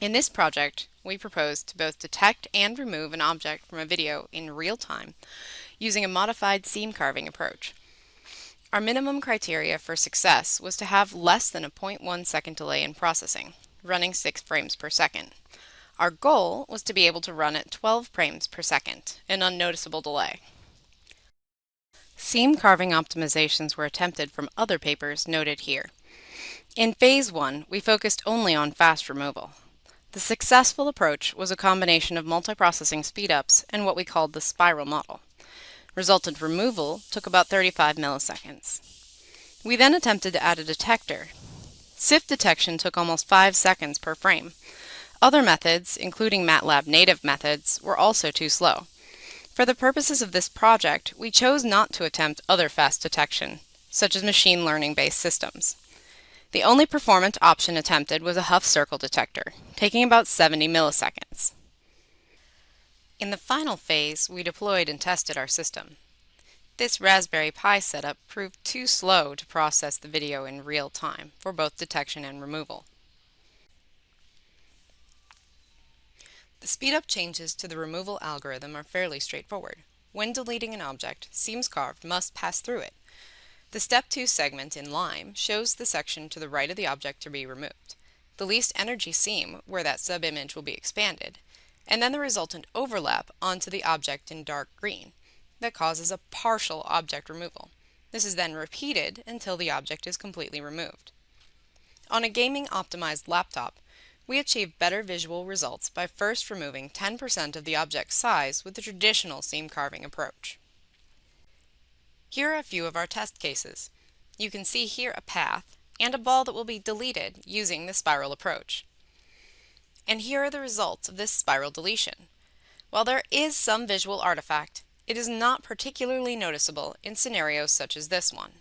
In this project, we propose to both detect and remove an object from a video in real time using a modified seam carving approach. Our minimum criteria for success was to have less than a 0.1 second delay in processing, running 6 frames per second. Our goal was to be able to run at 12 frames per second, an unnoticeable delay. Seam carving optimizations were attempted from other papers noted here. In Phase 1, we focused only on fast removal. The successful approach was a combination of multiprocessing speedups and what we called the spiral model. Resultant removal took about 35 milliseconds. We then attempted to add a detector. SIFT detection took almost 5 seconds per frame. Other methods, including MATLAB native methods, were also too slow. For the purposes of this project, we chose not to attempt other fast detection, such as machine learning-based systems. The only performant option attempted was a Huff circle detector, taking about 70 milliseconds. In the final phase, we deployed and tested our system. This Raspberry Pi setup proved too slow to process the video in real time for both detection and removal. The speedup changes to the removal algorithm are fairly straightforward. When deleting an object, seams carved must pass through it. The Step 2 segment in Lime shows the section to the right of the object to be removed, the least energy seam where that subimage will be expanded, and then the resultant overlap onto the object in dark green that causes a partial object removal. This is then repeated until the object is completely removed. On a gaming-optimized laptop, we achieve better visual results by first removing 10% of the object's size with the traditional seam carving approach. Here are a few of our test cases. You can see here a path and a ball that will be deleted using the spiral approach. And here are the results of this spiral deletion. While there is some visual artifact, it is not particularly noticeable in scenarios such as this one.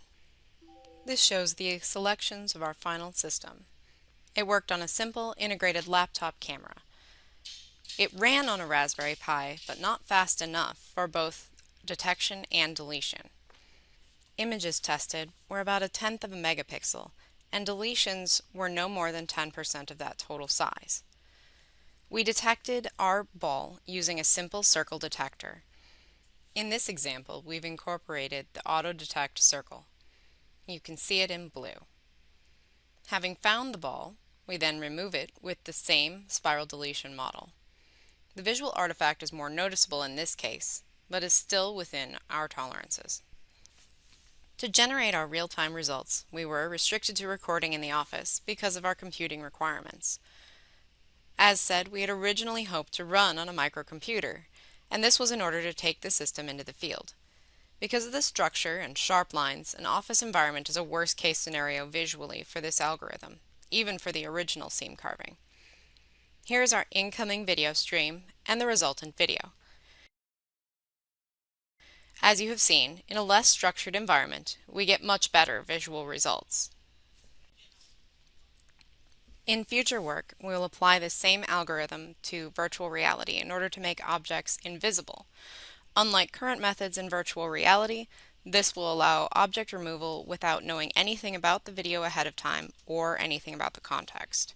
This shows the selections of our final system. It worked on a simple integrated laptop camera. It ran on a Raspberry Pi, but not fast enough for both detection and deletion. Images tested were about 1/10 of a megapixel, and deletions were no more than 10% of that total size. We detected our ball using a simple circle detector. In this example, we've incorporated the auto detect circle. You can see it in blue. Having found the ball, we then remove it with the same spiral deletion model. The visual artifact is more noticeable in this case, but is still within our tolerances. To generate our real-time results, we were restricted to recording in the office because of our computing requirements. As said, we had originally hoped to run on a microcomputer, and this was in order to take the system into the field. Because of the structure and sharp lines, an office environment is a worst-case scenario visually for this algorithm, even for the original seam carving. Here is our incoming video stream and the resultant video. As you have seen, in a less structured environment, we get much better visual results. In future work, we will apply the same algorithm to virtual reality in order to make objects invisible. Unlike current methods in virtual reality, this will allow object removal without knowing anything about the video ahead of time or anything about the context.